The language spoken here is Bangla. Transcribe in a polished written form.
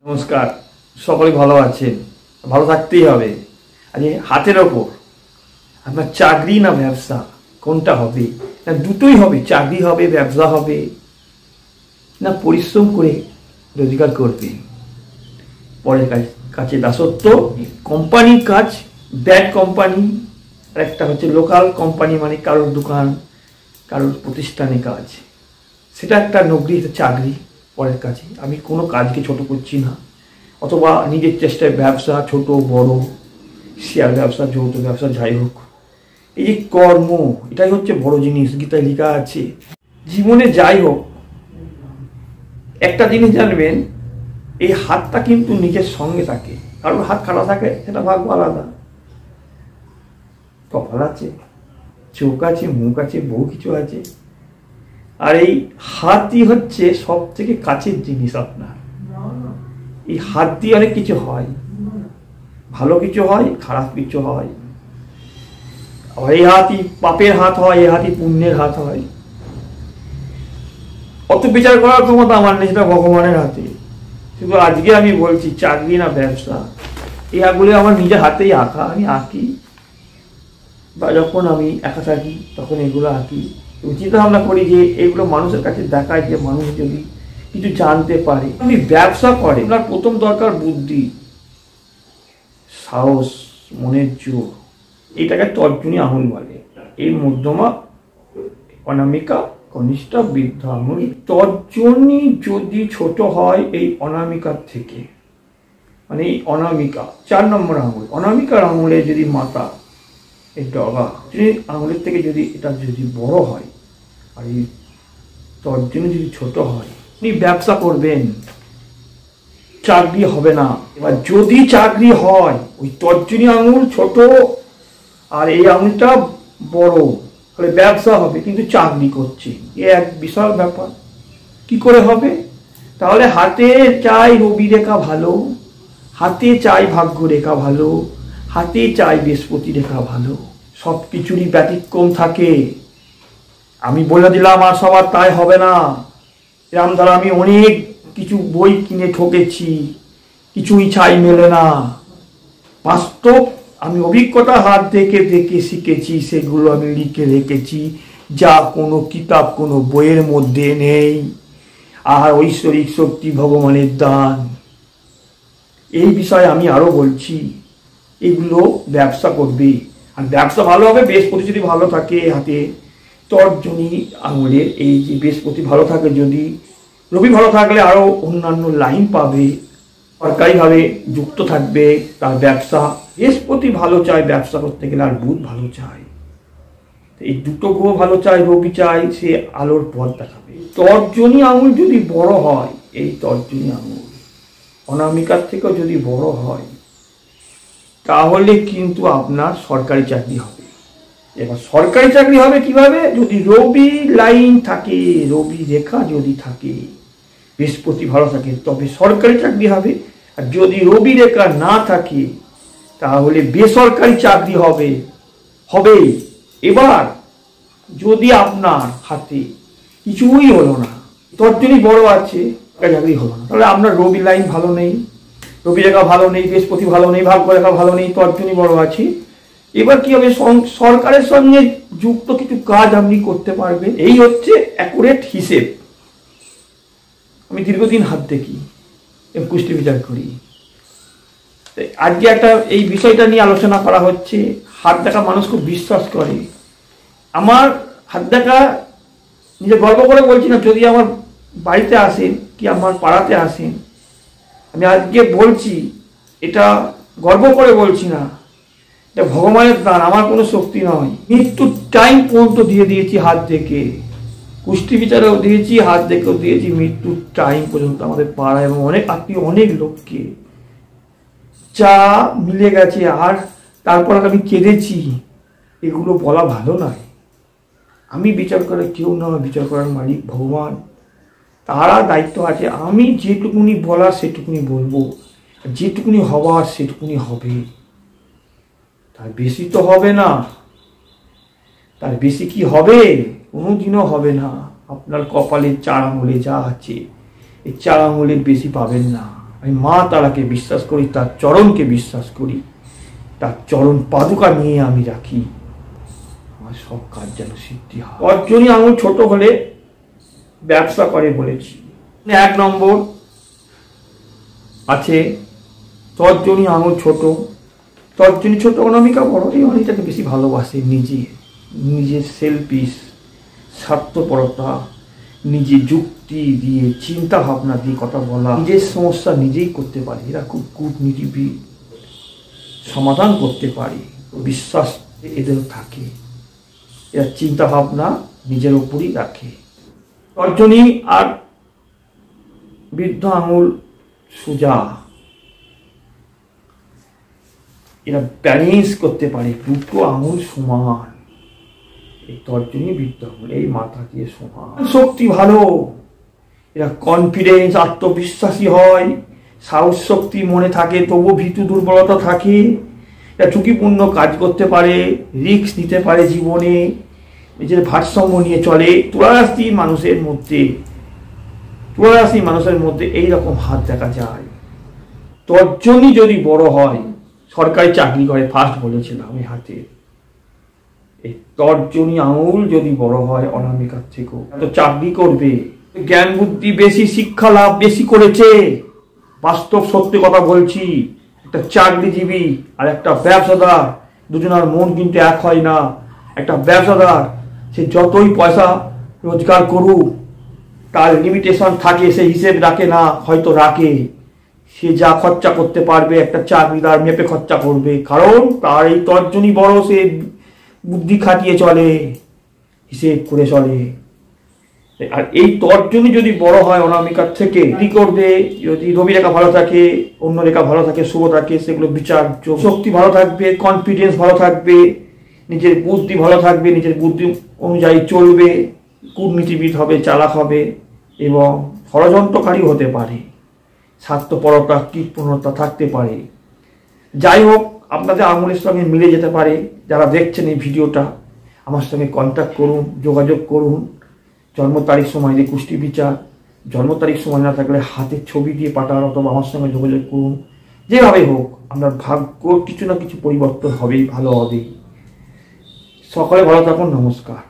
নমস্কার, সকলে ভালো আছেন, ভালো থাকতেই হবে। আজ হাতের ওপর আপনার চাকরি না ব্যবসা কোনটা হবে, না দুটোই হবে, চাকরি হবে ব্যবসা হবে, না পরিশ্রম করে রোজগার করবে, পরের কাছে দাসত্ব। কোম্পানির কাজ ব্যাড কোম্পানি, আর একটা হচ্ছে লোকাল কোম্পানি, মানে কারোর দোকান কারোর প্রতিষ্ঠানে কাজ, সেটা একটা নৌকরি, চাকরি পরের কাছে। আমি কোনো কাজকে ছোট করছি না, অথবা নিজের চেষ্টায় ব্যবসা ছোট বড়, শেয়ার ব্যবসা যৌথ ব্যবসা যাই হোক, এই যে কর্ম, এটাই হচ্ছে বড় জিনিস। গীতায় লেখা আছে জীবনে যাই হোক একটা জিনিস জানবেন, এই হাতটা কিন্তু নিজের সঙ্গে থাকে, কারোর হাত খারাপ থাকে সেটা ভাগ্য আলাদা। কপাল আছে, চোখ আছে, মুখ আছে, বহু কিছু আছে, আর এই হাতই হচ্ছে সব থেকে কাছের জিনিস আপনার। এই হাত দিয়ে অনেক কিছু হয়, ভালো কিছু হয়, খারাপ কিছু হয়। আবার এই হাতই পাপের হাত হয়, এই হাতই পুণ্যের হাত হয়। অত বিচার করার ক্ষমতা আমার নেই, সেটা ভগবানের হাতে। শুধু আজকে আমি বলছি চাকরি না ব্যবসা, এই হাতগুলো আমার নিজের হাতেই আঁকা, আমি আঁকি, বা যখন আমি একা থাকি তখন এগুলো আঁকি। চিন্তা ভাবনা করি যে এগুলো মানুষের কাছে দেখায়, যে মানুষ যদি কিছু জানতে পারে। আপনি ব্যবসা করে, আপনার প্রথম দরকার বুদ্ধি, সাহস, মনের জোর। এটাকে তর্জনী আঙুল বলে। এই মধ্যমা, অনামিকা, কনিষ্ঠা, বৃদ্ধা আঙুল। তর্জনী যদি ছোট হয় এই অনামিকার থেকে, মানে এই অনামিকা 4 নম্বর আঙুল, অনামিকার আঙুলে যদি মাথা, এই ডগা আঙুলের থেকে যদি এটা যদি বড় হয়, আর এই তর্জনী যদি ছোট হয়, আপনি ব্যবসা করবেন, চাকরি হবে না। এবার যদি চাকরি হয়, ওই তর্জনী আঙুল ছোট আর এই আঙুলটা বড়, তাহলে ব্যবসা হবে, কিন্তু চাকরি করছে, এ এক বিশাল ব্যাপার। কি করে হবে? তাহলে হাতে চাই রবি রেখা ভালো, হাতে চাই ভাগ্য রেখা ভালো, হাতে চাই বৃহস্পতি রেখা ভালো। সব কিছুরই ব্যতিক্রম থাকে। আমি বলে দিলাম আর সবার তাই হবে না। এরম দ্বারা আমি অনেক কিছু বই কিনে ঠকেছি, কিছুই ছাই মেলে না। বাস্তব আমি অভিজ্ঞতা হাত দেখে দেখে শিখেছি, সেগুলো আমি লিখে রেখেছি, যা কোনো কিতাব কোনো বইয়ের মধ্যে নেই। আর ঐশ্বরিক শক্তি ভগবানের দান। এই বিষয়ে আমি আরো বলছি, এগুলো ব্যবসা করবে, আর ব্যবসা ভালো হবে বৃহস্পতি যদি ভালো থাকে হাতে, তর্জনী আঙুলের এই যে বৃহস্পতি ভালো থাকে, যদি রবি ভালো থাকলে আরো অন্যান্য লাইন পাবে, সরকারিভাবে যুক্ত থাকবে তার ব্যবসা। বৃহস্পতি ভালো চায় ব্যবসা করতে গেলে, আর বুধ ভালো চায়, এই দুটো গ্রহ ভালো চায়, রবি চায় সে আলোর পথ দেখাবে। তর্জনী আঙুল যদি বড় হয়, এই তর্জনী আঙুল অনামিকার থেকেও যদি বড় হয়, তাহলে কিন্তু আপনার সরকারি চাকরি হবে। এবার সরকারি চাকরি হবে কিভাবে? যদি রবি লাইন থাকে, রবি রেখা যদি থাকে, বৃহস্পতি ভালো থাকে, তবে সরকারি চাকরি হবে। আর যদি রবি রেখা না থাকে, তাহলে বেসরকারি চাকরি হবে। এবার যদি আপনার হাতে কিছুই হলো না, তর্জনী বড় আছে, চাকরি হলো না, তাহলে আপনার রবি লাইন ভালো নেই, রবি রেখা ভালো নেই, বৃহস্পতি ভালো নেই, ভাগ্য রেখা ভালো নেই, তর্জনী বড় আছে। এবার কি হবে? সরকারের সঙ্গে যুক্ত কিছু কাজ আপনি করতে পারবেন। এই হচ্ছে অ্যাকুরেট হিসেব। আমি দীর্ঘদিন হাত দেখি এবং কুষ্টি বিচার করি। আজকে একটা এই বিষয়টা নিয়ে আলোচনা করা হচ্ছে। হাত দেখা মানুষ খুব বিশ্বাস করে। আমার হাত দেখা নিজে গর্ব করে বলছি না, যদি আমার বাড়িতে আসেন কি আমার পাড়াতে আসেন, আমি আজকে বলছি, এটা গর্ব করে বলছি না, এটা ভগবানের দান, আমার কোনো শক্তি নয়। মৃত্যুর টাইম পর্যন্ত দিয়ে দিয়েছি হাত দেখে, কুষ্টি বিচারেও দিয়েছি, হাত দেখেও দিয়েছি, মৃত্যুর টাইম পর্যন্ত আমাদের পাড়া এবং অনেক আত্মীয়, অনেক লোককে যা মিলে গেছে। আর তারপর আমি কেঁদেছি, এগুলো বলা ভালো নয়। আমি বিচার করে কেউ নয়, বিচার করার মালিক ভগবান, তারা দায়িত্ব আছে। আমি যেটুকুনি বলার সেটুকুনি বলবো, যেটুকুনি হবার সেটুকুনি হবে, তার বেশি তো হবে না। তার বেশি কি হবে? কোনোদিনও হবে না। আপনার কপালের 4 আঙুলে যা আছে, এই 4 আঙুলের বেশি পাবেন না। আমি মা তারাকে বিশ্বাস করি, তার চরণকে বিশ্বাস করি, তার চরণ পাদুকা নিয়ে আমি রাখি, আমার সব কাজ যেন সিদ্ধি হয়। তর্জনী আঙুল ছোট হলে ব্যবসা করে বলেছি। 1 নম্বর আছে তর্জনী আঙুল ছোট। তর্জনী ছোট, অনামিকা বড়। এই অনেকটাকে বেশি ভালোবাসে, নিজের সেলফিশ, স্বার্থপরতা, নিজে যুক্তি দিয়ে, চিন্তা ভাবনা দিয়ে কথা বলা, নিজের সমস্যা নিজেই করতে পারে। এরা খুব কূটনীতিবিদ, সমাধান করতে পারে, বিশ্বাস এদের থাকে। এরা চিন্তা ভাবনা নিজের উপরই রাখে। তর্জনী আর বৃদ্ধ আঙুল সোজা, এরা ব্যালেন্স করতে পারে, দুটো আঙুল সমান। এই তর্জনী বৃদ্ধ আঙুল এই মাথা দিয়ে সমান। শক্তি ভালো, এরা কনফিডেন্স, আত্মবিশ্বাসী হয়, সাহস শক্তি মনে থাকে, তবু ভীতু দুর্বলতা থাকে। এরা ঝুঁকিপূর্ণ কাজ করতে পারে, রিস্ক নিতে পারে জীবনে, নিজের ভারসাম্য নিয়ে চলে। তুলারাশি মানুষের মধ্যে এইরকম হাত দেখা যায়। তর্জনী যদি বড় হয়, সরকারি চাকরি করে, ফার্স্ট বলেছিলাম এই হাতে। এই তর্জনী আঙুল যদি বড় হয় অনামিকার থেকেও, তো চাকরি করবে, জ্ঞান বুদ্ধি বেশি, শিক্ষা লাভ বেশি করেছে। বাস্তব সত্যি কথা বলছি। একটা চাকরিজীবী আর একটা ব্যবসাদার, দুজনের মন কিন্তু এক হয় না। একটা ব্যবসাদার সে যতই পয়সা রোজগার করুক, তার লিমিটেশন থাকে, সে হিসেব রাখে না, হয়তো রাখে। সে যা খরচা করতে পারবে, একটা চাকরিদার মেপে খরচা করবে, কারণ তার এই তর্জনী বড়, সে বুদ্ধি খাটিয়ে চলে, হিসেব করে চলে। আর এই তর্জনী যদি বড় হয় অনামিকার থেকে, কি করবে? যদি রবি রেখা ভালো থাকে, অন্য রেখা ভালো থাকে, শুভ থাকে, সেগুলো বিচার্য। শক্তি ভালো থাকবে, কনফিডেন্স ভালো থাকবে, নিজের বুদ্ধি ভালো থাকবে, নিজের বুদ্ধি অনুযায়ী চলবে, কূটনীতিবিদ হবে, চালাক হবে এবং ষড়যন্ত্রকারী হতে পারে। স্বার্থপরতা, কৃপণতা থাকতে পারে। যাই হোক, আপনাদের আঙুলের সঙ্গে মিলে যেতে পারে। যারা দেখছেন এই ভিডিওটা, আমার সঙ্গে কন্ট্যাক্ট করুন, যোগাযোগ করুন। জন্ম তারিখ সময় দিয়ে কুষ্টি বিচার, জন্ম তারিখ সময় না থাকলে হাতের ছবি দিয়ে পাঠান, অথবা আমার সঙ্গে যোগাযোগ করুন। যেভাবে হোক আপনার ভাগ্য কিছু না কিছু পরিবর্তন হবেই, ভালো হবেই। সকলে ভালো থাকুন, নমস্কার।